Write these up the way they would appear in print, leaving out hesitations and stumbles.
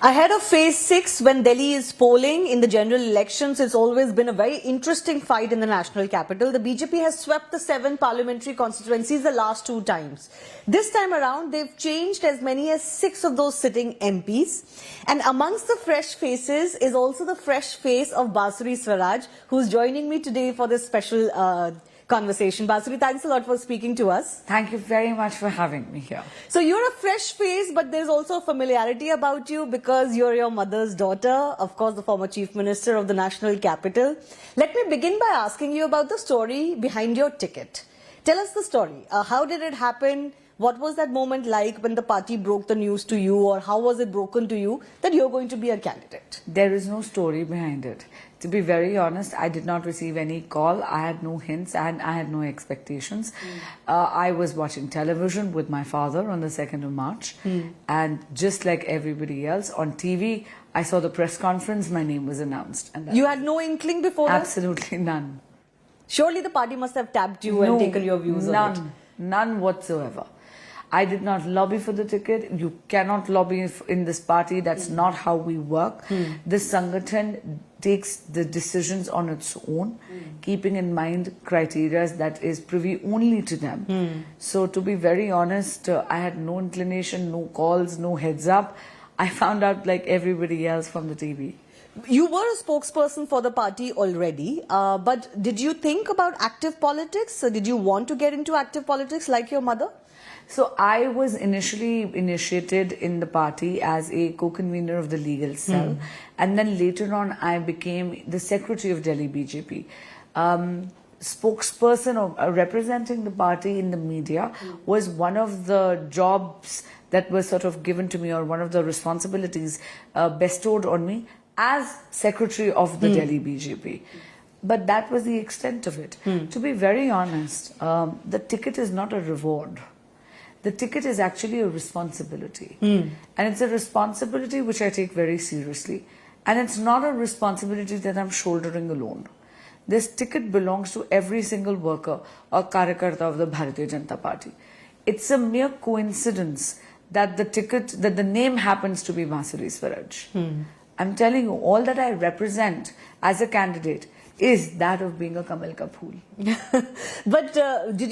Ahead of phase 6, when Delhi is polling in the general elections, it's always been a very interesting fight in the national capital. The BJP has swept the 7 parliamentary constituencies the last 2 times. This time around, they've changed as many as 6 of those sitting MPs. And amongst the fresh faces is also the fresh face of Basuri Swaraj, who's joining me today for this special conversation. Basuri, thanks a lot for speaking to us. Thank you very much for having me here. So you're a fresh face, but there's also a familiarity about you because you're your mother's daughter, of course, the former Chief Minister of the national capital. Let me begin by asking you about the story behind your ticket. Tell us the story. How did it happen? What was that moment like when the party broke the news to you, or how was it broken to you that you're going to be a candidate? There is no story behind it. To be very honest, I did not receive any call. I had no hints and I had no expectations. I was watching television with my father on the 2nd of March. And just like everybody else, on TV, I saw the press conference, my name was announced. And You had no inkling before that? Absolutely none. Surely the party must have tapped you and taken your views on it. None whatsoever. I did not lobby for the ticket. You cannot lobby in this party. That's not how we work. This Sangathan takes the decisions on its own, keeping in mind criteria that is privy only to them. So to be very honest, I had no inclination, no calls, no heads up. I found out like everybody else from the TV. You were a spokesperson for the party already, but did you think about active politics? Did you want to get into active politics like your mother? So I was initially initiated in the party as a co-convener of the legal cell, and then later on I became the secretary of Delhi BJP. Spokesperson or representing the party in the media was one of the jobs that was sort of given to me, or one of the responsibilities bestowed on me as secretary of the Delhi BJP. But that was the extent of it. To be very honest, the ticket is not a reward. The ticket is actually a responsibility. And it's a responsibility which I take very seriously. And it's not a responsibility that I'm shouldering alone. This ticket belongs to every single worker or Karyakarta of the Bharatiya Janata Party. It's a mere coincidence that the name happens to be Basuri Swaraj. I'm telling you, all that I represent as a candidate is that of being a Kamal ka phool. But did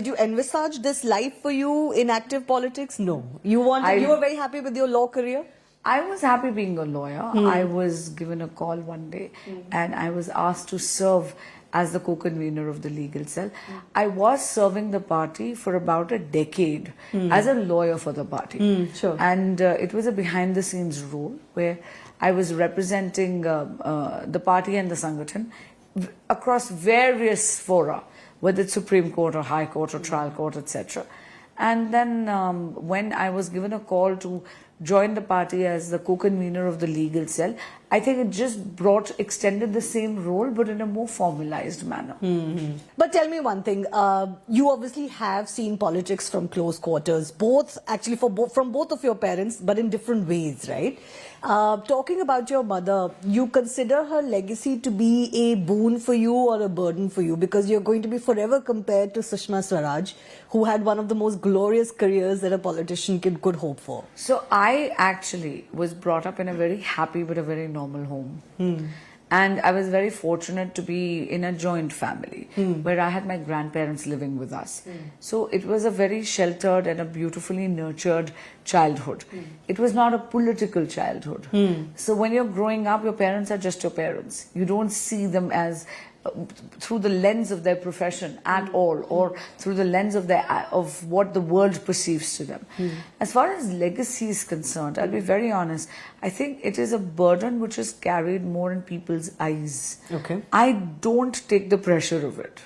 you envisage this life for you in active politics? No. You were very happy with your law career? I was happy being a lawyer. I was given a call one day and I was asked to serve as the co-convener of the legal cell. I was serving the party for about a decade as a lawyer for the party. And it was a behind-the-scenes role where I was representing the party and the Sangathan across various fora, whether it's Supreme Court or High Court or Trial Court, etc. And then when I was given a call to join the party as the co-convener of the legal cell, I think it just extended the same role but in a more formalized manner. But tell me one thing, you obviously have seen politics from close quarters, from both of your parents, but in different ways, right? Talking about your mother, you consider her legacy to be a boon for you or a burden for you, because you're going to be forever compared to Sushma Swaraj, who had one of the most glorious careers that a politician could hope for. So I actually was brought up in a very happy but a very normal home. And I was very fortunate to be in a joint family where I had my grandparents living with us. So it was a very sheltered and a beautifully nurtured childhood. It was not a political childhood. So when you're growing up, your parents are just your parents. You don't see them as through the lens of their profession at all, or through the lens of what the world perceives to them. As far as legacy is concerned, I'll be very honest, I think it is a burden which is carried more in people's eyes. I don't take the pressure of it.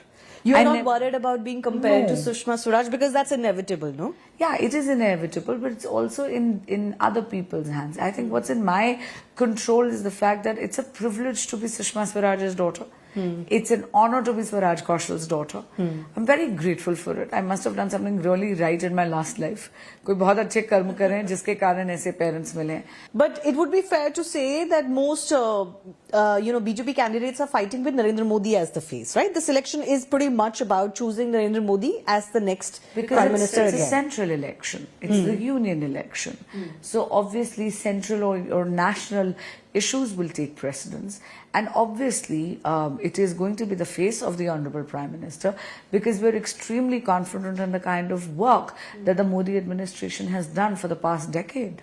You're not worried about being compared to Sushma Swaraj, because that's inevitable, no? Yeah, it is inevitable, but it's also in other people's hands. I think what's in my control is the fact that it's a privilege to be Sushma Swaraj's daughter. It's an honor to be Swaraj Kaushal's daughter. I'm very grateful for it. I must have done something really right in my last life. कोई बहुत अच्छे कर्म करे हैं जिसके कारण ऐसे parents मिले हैं. But it would be fair to say that most, BJP candidates are fighting with Narendra Modi as the face, right? This election is pretty much about choosing Narendra Modi as the next Prime Minister it's again. a central election. It's the union election. So obviously central or national issues will take precedence. And obviously it is going to be the face of the Honorable Prime Minister because we're extremely confident in the kind of work that the Modi administration has done for the past decade.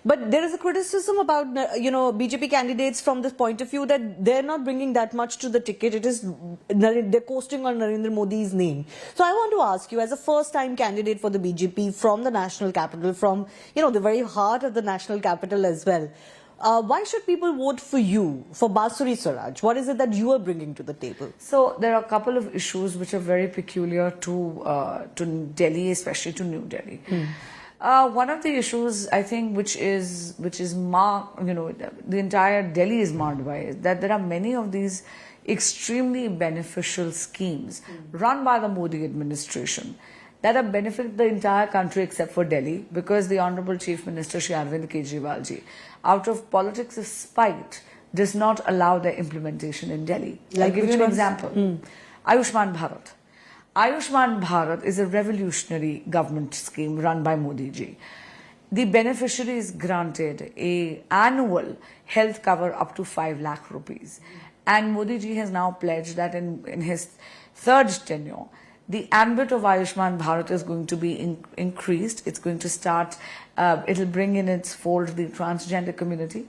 But there is a criticism about, BJP candidates from this point of view that they're not bringing that much to the ticket. It is, they're coasting on Narendra Modi's name. So I want to ask you, as a first-time candidate for the BJP from the national capital, from, the very heart of the national capital as well, why should people vote for you, for Basuri Swaraj? What is it that you are bringing to the table? So there are a couple of issues which are very peculiar to Delhi, especially to New Delhi. One of the issues I think which is marked, the entire Delhi is marked by is that there are many of these extremely beneficial schemes run by the Modi administration that have benefited the entire country except for Delhi because the Honorable Chief Minister Shri Arvind Kejriwal ji, out of politics of spite, does not allow their implementation in Delhi. I'll give you an example. Ayushman Bharat. Ayushman Bharat is a revolutionary government scheme run by Modi ji. The beneficiary is granted a annual health cover up to 5 lakh rupees. And Modi ji has now pledged that in his third tenure, the ambit of Ayushman Bharat is going to be increased. It's going to start, it'll bring in its fold the transgender community,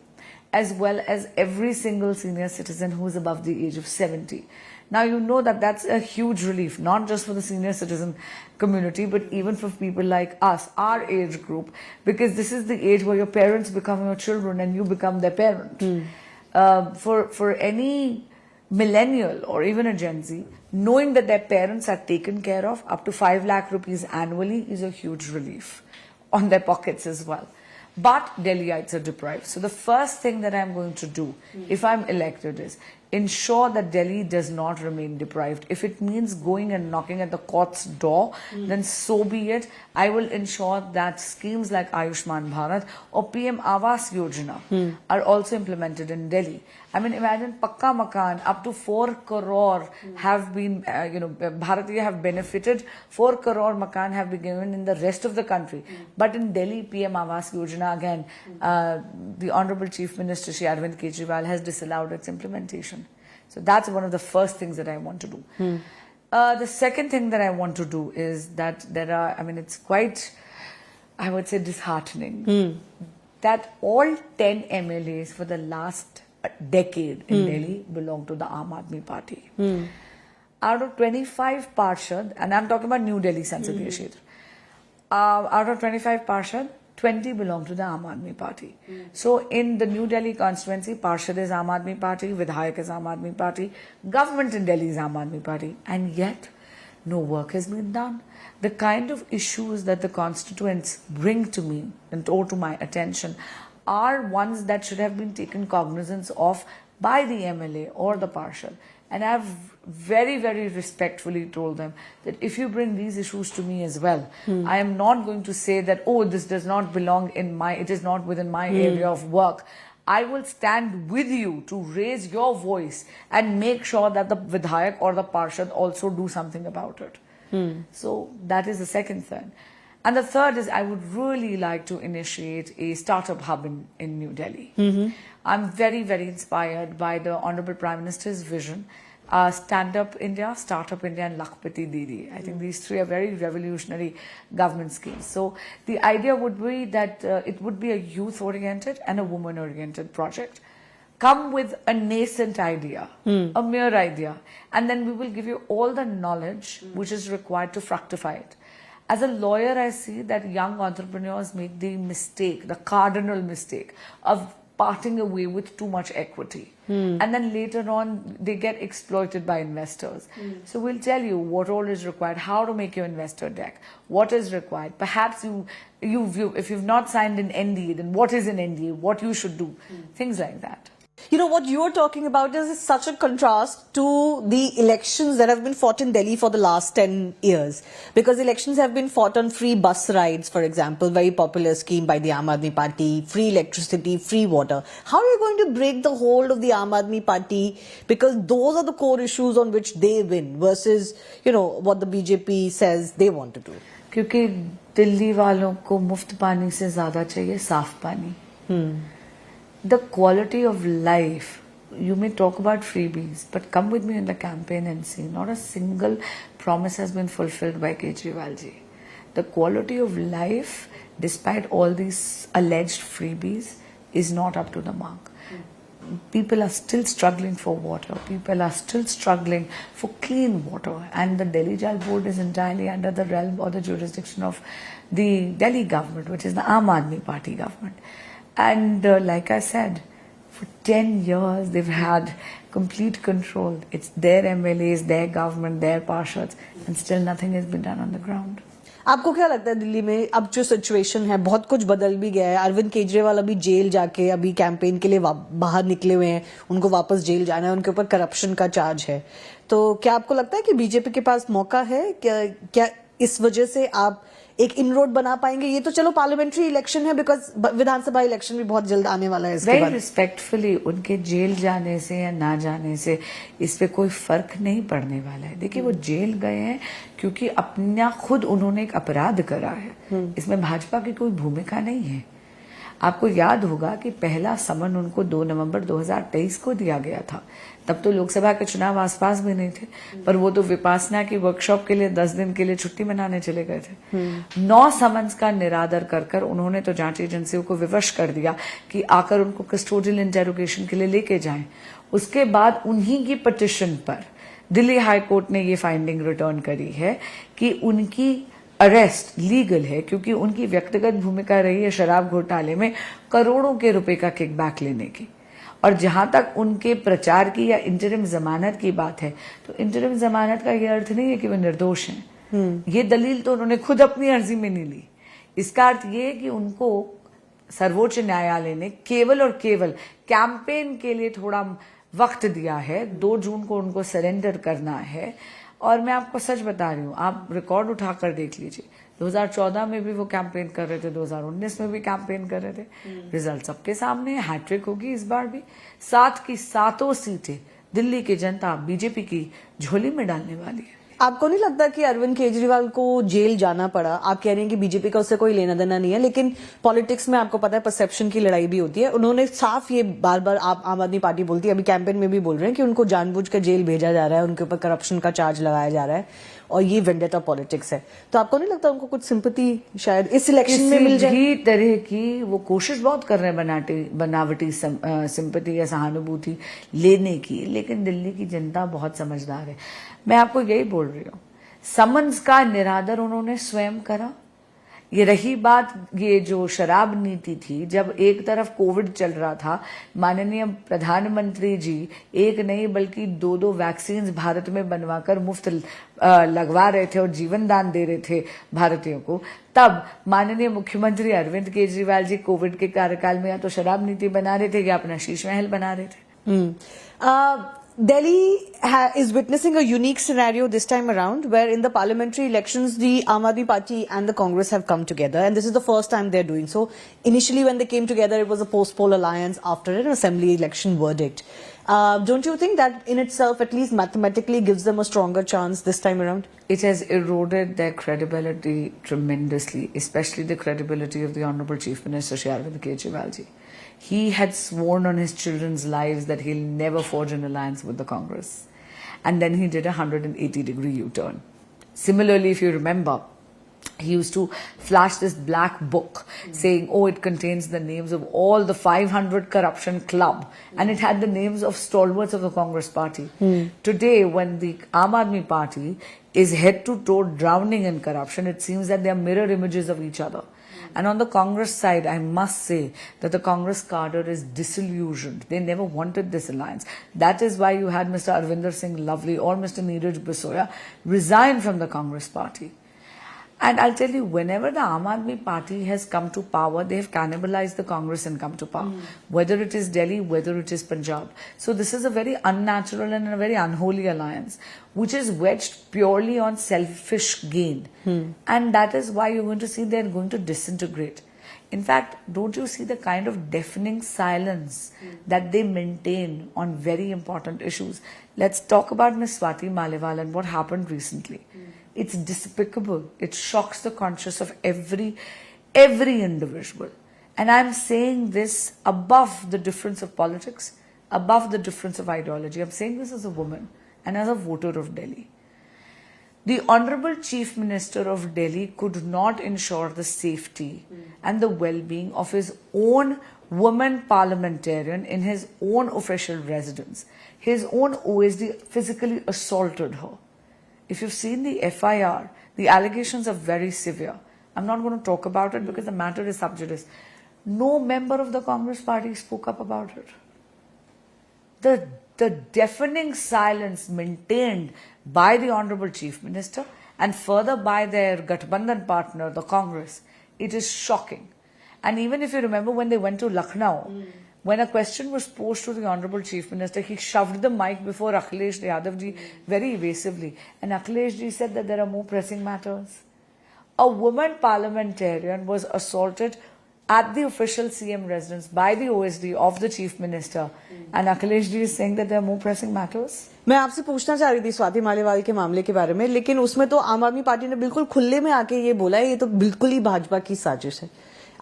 as well as every single senior citizen who is above the age of 70. Now, you know that that's a huge relief, not just for the senior citizen community, but even for people like us, our age group, because this is the age where your parents become your children and you become their parent. For any millennial or even a Gen Z, knowing that their parents are taken care of up to 5 lakh rupees annually is a huge relief on their pockets as well. But Delhiites are deprived. So the first thing that I'm going to do if I'm elected is ensure that Delhi does not remain deprived. If it means going and knocking at the court's door, then so be it. I will ensure that schemes like Ayushman Bharat or PM Awas Yojana are also implemented in Delhi. I mean, imagine Pakka Makan, up to 4 crore have been, Bharatiya have benefited, 4 crore Makan have been given in the rest of the country. But in Delhi, PM Awas Yojana, again, the Honorable Chief Minister Shri Arvind Kejriwal has disallowed its implementation. So that's one of the first things that I want to do. The second thing that I want to do is that there are, it's quite, I would say, disheartening that all 10 MLAs for the last decade in Delhi belong to the Aam Aadmi Party. Out of 25 Parshad, and I'm talking about New Delhi Sansadhiya Kshetra, out of 25 Parshad, 20 belong to the Aam Aadmi Party. So in the New Delhi constituency, Parshad is Aam Aadmi Party, Vidhayak is Aam Aadmi Party, government in Delhi is Aam Aadmi Party, and yet no work has been done. The kind of issues that the constituents bring to me or to my attention are ones that should have been taken cognizance of by the MLA or the Parshad. And I've very, very respectfully told them that if you bring these issues to me as well, I am not going to say that, oh, this does not belong in it is not within my area of work. I will stand with you to raise your voice and make sure that the Vidhayak or the Parshad also do something about it. So that is the second thing. And the third is I would really like to initiate a startup hub in New Delhi. I'm very, very inspired by the Honorable Prime Minister's vision. Stand Up India, Startup India and Lakhpati Didi. I think these three are very revolutionary government schemes. So the idea would be that it would be a youth-oriented and a woman-oriented project. Come with a nascent idea, a mere idea, and then we will give you all the knowledge which is required to fructify it. As a lawyer, I see that young entrepreneurs make the mistake, the cardinal mistake of parting away with too much equity. And then later on, they get exploited by investors. So we'll tell you what all is required, how to make your investor deck, what is required. Perhaps if you've not signed an NDA, then what is an NDA, what you should do, things like that. You know, what you're talking about is such a contrast to the elections that have been fought in Delhi for the last 10 years. Because elections have been fought on free bus rides, for example, very popular scheme by the Aam Aadmi Party, free electricity, free water. How are you going to break the hold of the Aam Aadmi Party? Because those are the core issues on which they win versus, you know, what the BJP says they want to do. क्योंकि दिल्ली वालों को मुफ्त पानी से ज्यादा चाहिए साफ पानी. The quality of life, you may talk about freebies, but come with me in the campaign and see, not a single promise has been fulfilled by Kejriwal ji. The quality of life, despite all these alleged freebies, is not up to the mark. People are still struggling for water. People are still struggling for clean water. And the Delhi Jal Board is entirely under the realm or the jurisdiction of the Delhi government, which is the Aam Aadmi Party government. And like I said, for 10 years they've had complete control. It's their MLAs, their government, their parshads, and still nothing has been done on the ground. आपको क्या लगता है दिल्ली में अब जो situation है, बहुत कुछ बदल भी गया है. अरविंद केजरीवाल अभी जेल जाके अभी कैंपेन के लिए बाहर निकले हुए हैं, उनको वापस जेल जाना है, उनके ऊपर करप्शन का चार्ज है. तो क्या आपको लगता है कि बीजेपी के पास मौका है? क्या इस वजह से आप एक इनरोड बना पाएंगे? ये तो चलो पार्लियामेंट्री इलेक्शन है, बिकॉज विधानसभा इलेक्शन भी बहुत जल्द आने वाला है. इसके बाद रिस्पेक्टफुली उनके जेल जाने से या ना जाने से इस पे कोई फर्क नहीं पड़ने वाला है. देखिए, वो जेल गए हैं क्योंकि अपना खुद उन्होंने एक अपराध करा है. इसमें भाजपा की कोई भूमिका नहीं है. आपको याद होगा कि पहला समन उनको 2 नवंबर 2023 को दिया गया था. तब तो लोकसभा के चुनाव आसपास भी नहीं थे, पर वो तो विपासना की वर्कशॉप के लिए 10 दिन के लिए छुट्टी मनाने चले गए थे. 9 समन्स का निरादर कर उन्होंने तो जांच एजेंसियों को विवश कर दिया कि आकर उनको कस्टोडियल इंटेरोगेशन के लिए लेके जाएं. उसके बाद उन्हीं की पिटिशन पर दिल्ली हाई कोर्ट ने ये फाइंडिंग रिटर्न करी है कि उनकी अरेस्ट लीगल है, क्योंकि उनकी व्यक्तिगत भूमिका रही है शराब घोटाले में करोड़ों के रुपए का किकबैक लेने की. और जहां तक उनके प्रचार की या इंटरिम जमानत की बात है, तो इंटरिम जमानत का यह अर्थ नहीं है कि वो निर्दोष हैं. ये दलील तो उन्होंने खुद अपनी अर्जी में नहीं ली. इसका अर्थ ये है कि उनको सर्वोच्च न्यायालय ने केवल और केवल कैंपेन के लिए थोड़ा वक्त दिया है. 2 जून को उनको सरेंडर करना है. और मैं आपको सच बता रही हूँ, आप रिकॉर्ड उठाकर देख लीजिए. 2014 में भी वो कैंपेन कर रहे थे, 2019 में भी कैंपेन कर रहे थे. रिजल्ट सबके सामने है. हैट्रिक होगी इस बार भी. 7 की 7 सीटें दिल्ली की जनता बीजेपी की झोली में डालने वाली है. आपको नहीं लगता कि अरविंद केजरीवाल को जेल जाना पड़ा? आप कह रहे हैं कि बीजेपी का उससे कोई लेना देना नहीं है, लेकिन पॉलिटिक्स में आपको पता है परसेप्शन की लड़ाई भी होती है. उन्होंने साफ ये बार बार आम आदमी पार्टी बोलती है, अभी कैंपेन में भी बोल रहे हैं कि उनको जानबूझकर जेल भेजा जा रहा है, उनके ऊपर करप्शन का चार्ज लगाया जा रहा है और ये वेंडेटा पॉलिटिक्स है. तो आपको नहीं लगता उनको कुछ सिंपैथी शायद इस इलेक्शन में मिल जाए? किसी तरह की वो कोशिश बहुत कर रहे हैं बनावटी सिंपैथी या सहानुभूति लेने की, लेकिन दिल्ली की जनता बहुत समझदार है. मैं आपको यही बोल रही हूँ, समन्स का निरादर उन्होंने स्वयं करा. ये रही बात, ये जो शराब नीति थी, जब एक तरफ कोविड चल रहा था, माननीय प्रधानमंत्री जी एक नहीं बल्कि 2 वैक्सीन भारत में बनवाकर मुफ्त लगवा रहे थे और जीवन दान दे रहे थे भारतीयों को. तब माननीय मुख्यमंत्री अरविंद केजरीवाल जी कोविड के कार्यकाल में या तो शराब नीति बना रहे थे या अपना शीश महल बना रहे थे. Delhi is witnessing a unique scenario this time around, where in the parliamentary elections, the Aam Aadmi Party and the Congress have come together, and this is the first time they're doing so. Initially, when they came together, it was a post-poll alliance after an assembly election verdict. Don't you think that in itself, at least mathematically, gives them a stronger chance this time around? It has eroded their credibility tremendously, especially the credibility of the Honorable Chief Minister Shri Arvind Kejriwal ji. He had sworn on his children's lives that he'll never forge an alliance with the Congress. And then he did a 180-degree U-turn. Similarly, if you remember, he used to flash this black book saying, oh, it contains the names of all the 500 corruption club. And it had the names of stalwarts of the Congress party. Today, when the Aam Aadmi Party is head to toe drowning in corruption, it seems that they are mirror images of each other. And on the Congress side, I must say that the Congress cadre is disillusioned. They never wanted this alliance. That is why you had Mr. Arvinder Singh Lovely or Mr. Neeraj Bisoya resign from the Congress party. And I'll tell you, whenever the Aam Aadmi Party has come to power, they have cannibalized the Congress and come to power. Whether it is Delhi, whether it is Punjab. So this is a very unnatural and a very unholy alliance, which is wedged purely on selfish gain. And that is why you're going to see they're going to disintegrate. In fact, don't you see the kind of deafening silence that they maintain on very important issues? Let's talk about Ms. Swati Maliwal and what happened recently. It's despicable. It shocks the conscience of every individual. And I'm saying this above the difference of politics, above the difference of ideology. I'm saying this as a woman and as a voter of Delhi. The Honorable Chief Minister of Delhi could not ensure the safety and the well-being of his own woman parliamentarian in his own official residence. His own OSD physically assaulted her. If you've seen the FIR, the allegations are very severe. I'm not going to talk about it because the matter is sub judice. No member of the Congress party spoke up about it. The deafening silence maintained by the Honorable Chief Minister and further by their Gathbandhan partner, the Congress, it is shocking. And even if you remember when they went to Lucknow, when a question was posed to the Honorable Chief Minister, he shoved the mic before Akhilesh Yadav ji very evasively. And Akhilesh ji said that there are more pressing matters. A woman parliamentarian was assaulted at the official CM residence by the OSD of the Chief Minister. And Akhilesh ji is saying that there are more pressing matters. मैं आपसे पूछना चाह रही थी स्वाति मालीवाल के मामले के बारे में, लेकिन उसमें तो आम आदमी पार्टी ने बिल्कुल खुले में आके ये बोला है, ये तो बिल्कुल ही भाजपा की साजिश है.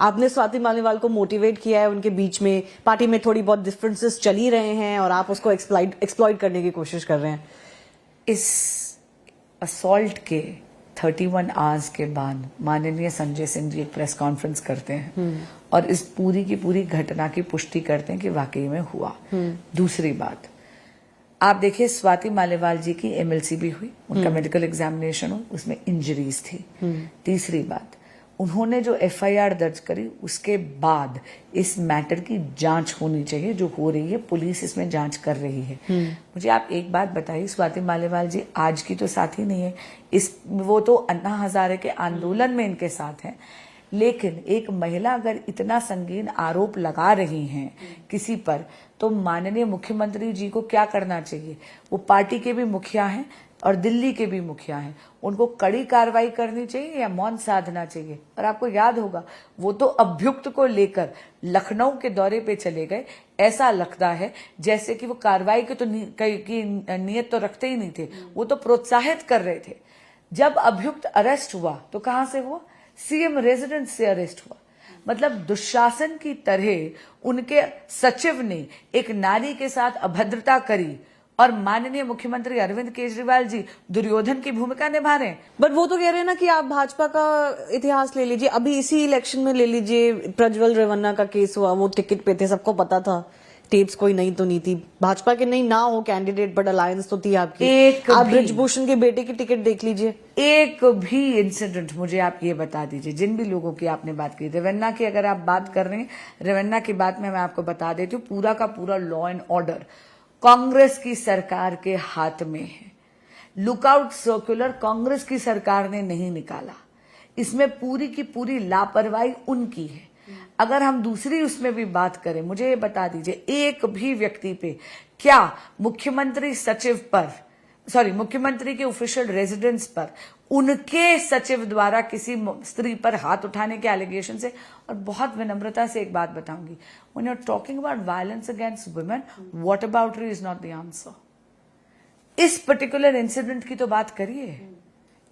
आपने स्वाति मालीवाल को मोटिवेट किया है, उनके बीच में पार्टी में थोड़ी बहुत डिफरेंसेस चल ही रहे हैं और आप उसको एक्सप्लॉइट करने की कोशिश कर रहे हैं. इस असॉल्ट के 31 आवर्स के बाद माननीय संजय सिंह जी एक प्रेस कॉन्फ्रेंस करते हैं और इस पूरी की पूरी घटना की पुष्टि करते हैं कि वाकई में हुआ. दूसरी बात, आप देखिए स्वाति मालीवाल जी की MLC भी हुई, उनका मेडिकल एग्जामिनेशन हुआ, उसमें इंजरीज थी. तीसरी बात, उन्होंने जो FIR दर्ज करी उसके बाद इस मैटर की जांच होनी चाहिए, जो हो रही है. पुलिस इसमें जांच कर रही है. मुझे आप एक बात बताइए, स्वाति मालीवाल जी आज की तो साथी नहीं है, वो तो अन्ना हजारे के आंदोलन में इनके साथ हैं. लेकिन एक महिला अगर इतना संगीन आरोप लगा रही हैं किसी पर, तो माननीय मुख्यमंत्री जी को क्या करना चाहिए? वो पार्टी के भी मुखिया हैं और दिल्ली के भी मुखिया हैं. उनको कड़ी कार्रवाई करनी चाहिए या मौन साधना चाहिए? और आपको याद होगा, वो तो अभियुक्त को लेकर लखनऊ के दौरे पे चले गए. ऐसा लगता है जैसे कि वो कार्रवाई की नीयत तो रखते ही नहीं थे, वो तो प्रोत्साहित कर रहे थे. जब अभियुक्त अरेस्ट हुआ तो कहां से हुआ? CM रेजिडेंस से अरेस्ट हुआ. मतलब दुशासन की तरह उनके सचिव ने एक नारी के साथ अभद्रता करी और माननीय मुख्यमंत्री अरविंद केजरीवाल जी दुर्योधन की भूमिका निभा रहे हैं. बट वो तो कह रहे हैं ना कि आप भाजपा का इतिहास ले लीजिए, अभी इसी इलेक्शन में ले लीजिए, प्रज्वल रेवन्ना का केस हुआ, वो टिकट पे थे, सबको पता था, टेप्स कोई नहीं तो नहीं थी. भाजपा के नहीं ना हो कैंडिडेट, बट अलायंस तो थी आपकी. आप ब्रिजभूषण के बेटे की टिकट देख लीजिए. एक भी इंसिडेंट मुझे आप ये बता दीजिए, जिन भी लोगों की आपने बात की, रेवन्ना की अगर आप बात कर रहे हैं, रेवन्ना की बात में मैं आपको बता देती हूँ, पूरा का पूरा लॉ एंड ऑर्डर कांग्रेस की सरकार के हाथ में है. लुकआउट सर्कुलर कांग्रेस की सरकार ने नहीं निकाला. इसमें पूरी की पूरी लापरवाही उनकी है. अगर हम दूसरी उसमें भी बात करें, मुझे ये बता दीजिए, एक भी व्यक्ति पे क्या मुख्यमंत्री सचिव पर, मुख्यमंत्री के ऑफिशियल रेजिडेंस पर उनके सचिव द्वारा किसी स्त्री पर हाथ उठाने के एलिगेशन से? और बहुत विनम्रता से एक बात बताऊंगी, when you are talking about violence against women, what about re is not the answer. इस पर्टिकुलर इंसिडेंट की तो बात करिए,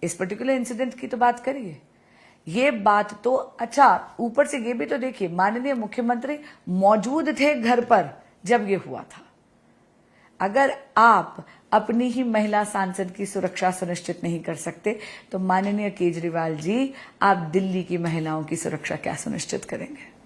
इस पर्टिकुलर इंसिडेंट की तो बात करिए. ये बात तो अच्छा, ऊपर से ये भी तो देखिए, माननीय मुख्यमंत्री मौजूद थे घर पर जब ये हुआ था. अगर आप अपनी ही महिला सांसद की सुरक्षा सुनिश्चित नहीं कर सकते, तो माननीय केजरीवाल जी, आप दिल्ली की महिलाओं की सुरक्षा क्या सुनिश्चित करेंगे?